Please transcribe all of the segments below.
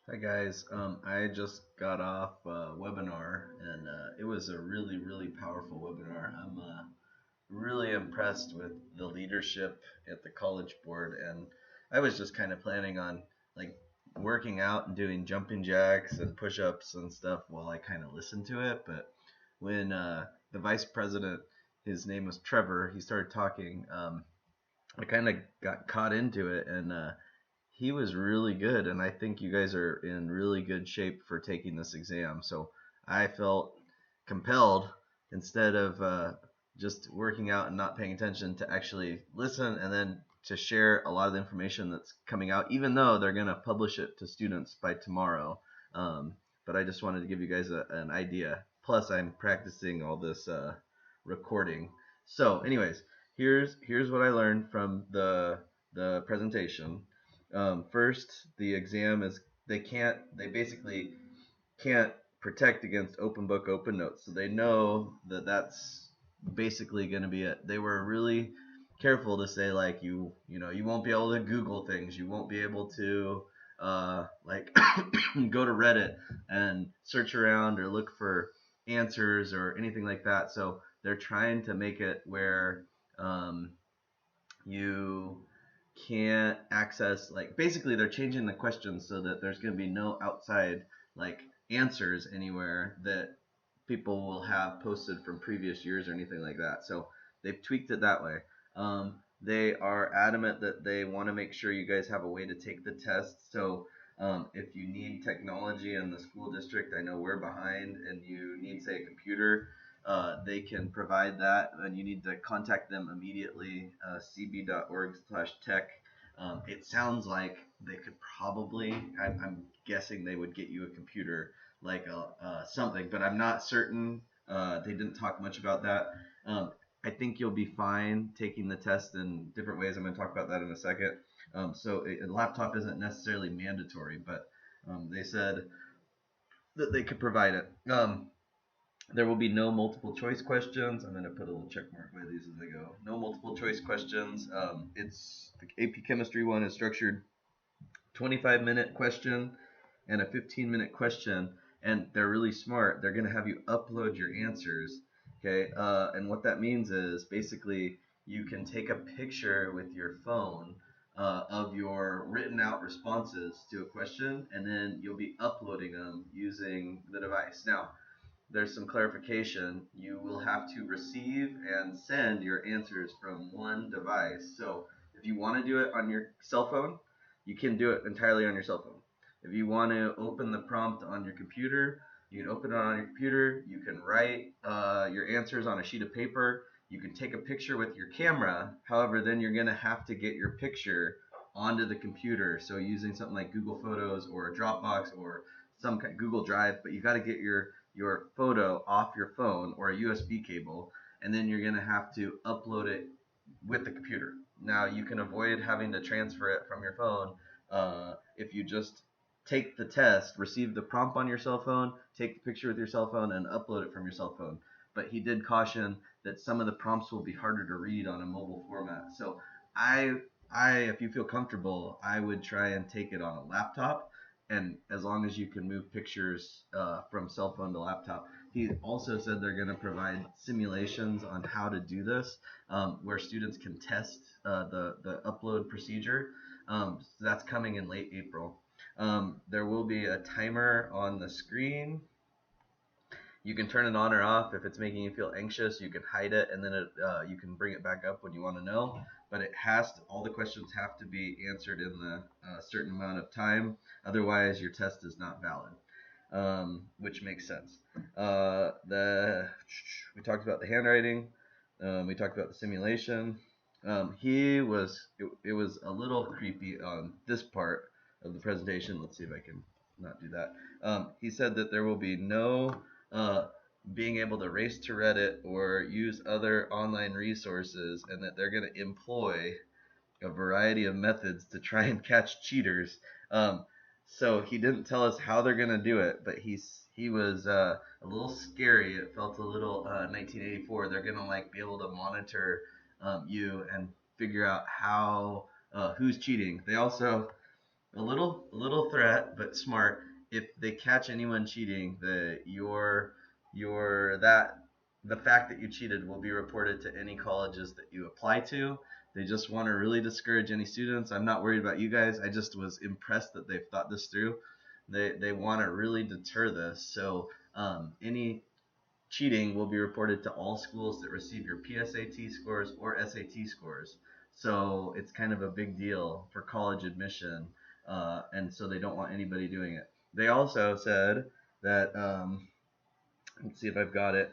Hi guys, I just got off a webinar and it was a really, really powerful webinar. I'm really impressed with the leadership at the College Board, and I was just kind of planning on like working out and doing jumping jacks and push-ups and stuff while I kind of listened to it. But when the vice president, his name was Trevor, he started talking. I kind of got caught into it, and he was really good, and I think you guys are in really good shape for taking this exam. So I felt compelled, instead of just working out and not paying attention, to actually listen and then to share a lot of the information that's coming out, even though they're going to publish it to students by tomorrow. Um, but I just wanted to give you guys an idea. Plus, I'm practicing all this recording. So, anyways, here's what I learned from the presentation. First, the exam is they basically can't protect against open book, open notes. So they know that that's basically going to be it. They were really careful to say, like, you won't be able to Google things. You won't be able to like go to Reddit and search around or look for answers or anything like that. So they're trying to make it where um, you can't access, like, basically they're changing the questions so that there's going to be no outside like answers anywhere that people will have posted from previous years or anything like that. So they've tweaked it that way. They are adamant that they want to make sure you guys have a way to take the test. So if you need technology in the school district, I know we're behind, and you need, say, a computer, they can provide that, and you need to contact them immediately. cb.org/tech. It sounds like they could probably, I'm guessing they would get you a computer, like something, but I'm not certain. They didn't talk much about that. I think you'll be fine taking the test in different ways. I'm going to talk about that in a second. So a laptop isn't necessarily mandatory, but they said that they could provide it. There will be no multiple choice questions. I'm going to put a little check mark by these as I go. No multiple choice questions. It's the AP Chemistry one is structured 25-minute question and a 15-minute question, and they're really smart. They're going to have you upload your answers. Okay, and what that means is basically you can take a picture with your phone of your written out responses to a question, and then you'll be uploading them using the device. Now, there's some clarification. You will have to receive and send your answers from one device. So if you want to do it on your cell phone, you can do it entirely on your cell phone. If you want to open the prompt on your computer, you can open it on your computer. You can write your answers on a sheet of paper. You can take a picture with your camera. However, then you're going to have to get your picture onto the computer. So using something like Google Photos or a Dropbox or some kind of Google Drive, but you got to get your photo off your phone or a USB cable, and then you're going to have to upload it with the computer. Now, you can avoid having to transfer it from your phone if you just take the test, receive the prompt on your cell phone, take the picture with your cell phone, and upload it from your cell phone. But he did caution that some of the prompts will be harder to read on a mobile format. So I, if you feel comfortable, I would try and take it on a laptop, and as long as you can move pictures from cell phone to laptop. He also said they're going to provide simulations on how to do this, where students can test the upload procedure. So that's coming in late April. There will be a timer on the screen. You can turn it on or off. If it's making you feel anxious, you can hide it, and then you can bring it back up when you want to know. But all the questions have to be answered in the certain amount of time. Otherwise, your test is not valid, which makes sense. We talked about the handwriting. We talked about the simulation. It was a little creepy on this part of the presentation. Let's see if I can not do that. He said that there will be no uh, being able to race to Reddit or use other online resources, and that they're going to employ a variety of methods to try and catch cheaters. So he didn't tell us how they're going to do it, but he was a little scary. It felt a little 1984. They're going to like be able to monitor you and figure out how who's cheating. They also a little threat, but smart. If they catch anyone cheating, your that the fact that you cheated will be reported to any colleges that you apply to. They just want to really discourage any students. I'm not worried about you guys. I just was impressed that they've thought this through. They want to really deter this. So any cheating will be reported to all schools that receive your PSAT scores or SAT scores. So it's kind of a big deal for college admission, and so they don't want anybody doing it. They also said that, let's see if I've got it,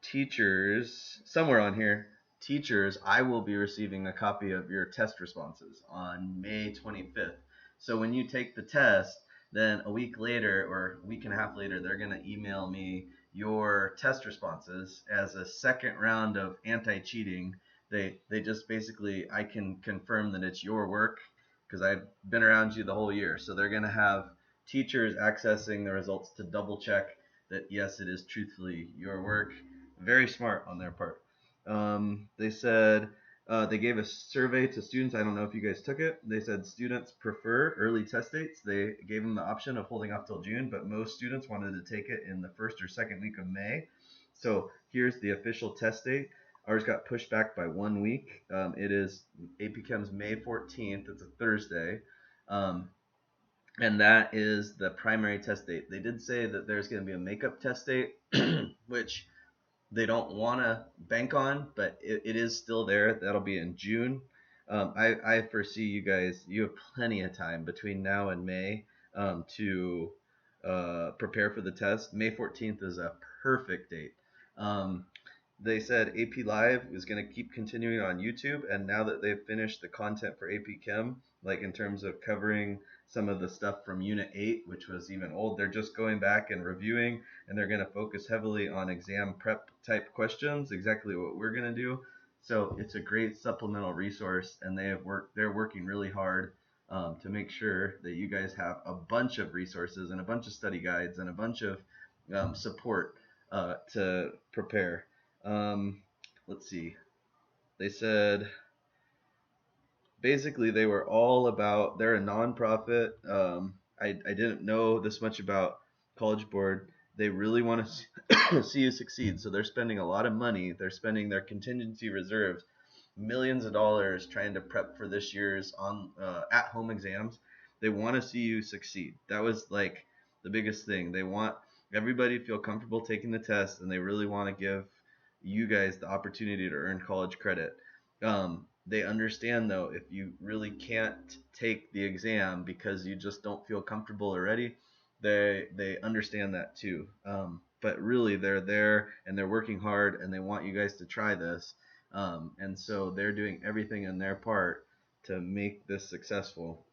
teachers, somewhere on here, teachers, I will be receiving a copy of your test responses on May 25th. So when you take the test, then a week later or a week and a half later, they're going to email me your test responses as a second round of anti-cheating. They just basically, I can confirm that it's your work because I've been around you the whole year. So they're going to have teachers accessing the results to double check that yes, it is truthfully your work. Very smart on their part. They said they gave a survey to students. I don't know if you guys took it. They said students prefer early test dates. They gave them the option of holding off till June, but most students wanted to take it in the first or second week of May. So here's the official test date. Ours got pushed back by 1 week. It is AP Chem's May 14th. It's a Thursday. Um, and that is the primary test date. They did say that there's going to be a makeup test date, which they don't want to bank on, but it is still there. That'll be in June. I foresee you guys, you have plenty of time between now and May to prepare for the test. May 14th is a perfect date. They said AP Live is going to keep continuing on YouTube, and now that they've finished the content for AP Chem, like in terms of covering some of the stuff from Unit 8, which was even old, they're just going back and reviewing, and they're going to focus heavily on exam prep type questions, exactly what we're going to do. So it's a great supplemental resource, and they're working really hard to make sure that you guys have a bunch of resources and a bunch of study guides and a bunch of support to prepare. Let's see. They said basically they were all about, they're a nonprofit. I didn't know this much about CollegeBoard. They really want to see you succeed. So they're spending a lot of money. They're spending their contingency reserves, millions of dollars trying to prep for this year's on at-home exams. They want to see you succeed. That was like the biggest thing. They want everybody to feel comfortable taking the test, and they really want to give you guys the opportunity to earn college credit. They understand though if you really can't take the exam because you just don't feel comfortable already, they understand that too. But really they're there and they're working hard and they want you guys to try this. And so they're doing everything in their part to make this successful.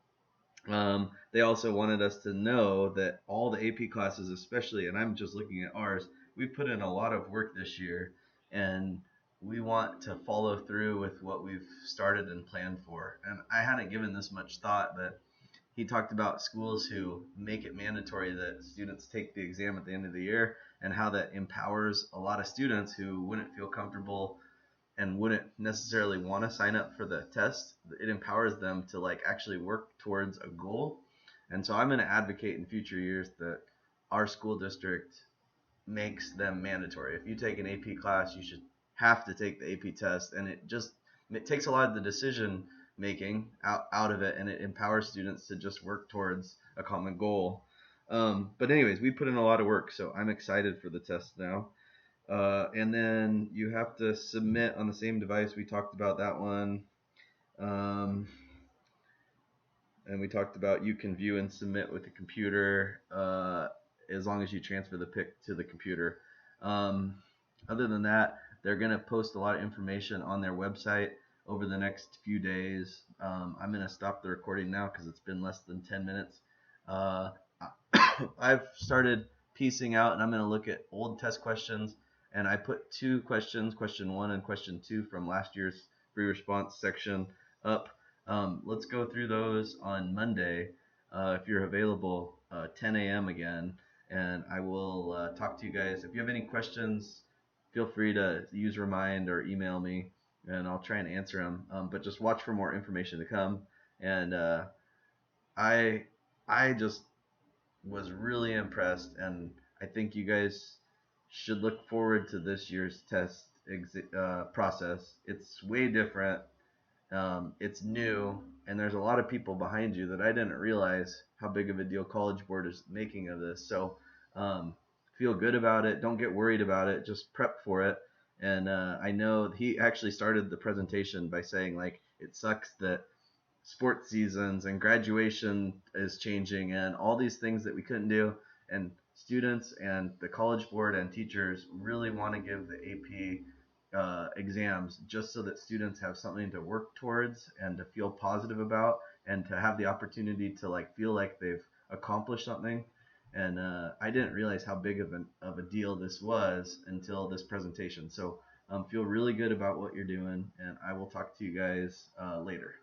They also wanted us to know that all the AP classes, especially, and I'm just looking at ours, we put in a lot of work this year, and we want to follow through with what we've started and planned for. And I hadn't given this much thought, but he talked about schools who make it mandatory that students take the exam at the end of the year, and how that empowers a lot of students who wouldn't feel comfortable and wouldn't necessarily want to sign up for the test. It empowers them to like actually work towards a goal. And so I'm going to advocate in future years that our school district makes them mandatory. If you take an AP class, you should have to take the AP test, and it takes a lot of the decision making out of it, and it empowers students to just work towards a common goal. But anyways, we put in a lot of work, so I'm excited for the test now. And then you have to submit on the same device. We talked about that one. And we talked about you can view and submit with the computer as long as you transfer the pic to the computer. Other than that, they're going to post a lot of information on their website over the next few days. I'm going to stop the recording now because it's been less than 10 minutes. I've started piecing out, and I'm going to look at old test questions, and I put two questions, question 1 and question 2 from last year's free response section up. Let's go through those on Monday if you're available, 10 a.m. again, and I will talk to you guys. If you have any questions, feel free to use Remind or email me, and I'll try and answer them. But just watch for more information to come, and I I just was really impressed, and I think you guys should look forward to this year's test process. It's way different. It's new, and there's a lot of people behind you that I didn't realize how big of a deal College Board is making of this. So um, feel good about it. Don't get worried about it. Just prep for it. And I know he actually started the presentation by saying like it sucks that sports seasons and graduation is changing and all these things that we couldn't do. And students and the College Board and teachers really want to give the AP exams just so that students have something to work towards and to feel positive about and to have the opportunity to like feel like they've accomplished something. And I didn't realize how big of a deal this was until this presentation. So feel really good about what you're doing, and I will talk to you guys later.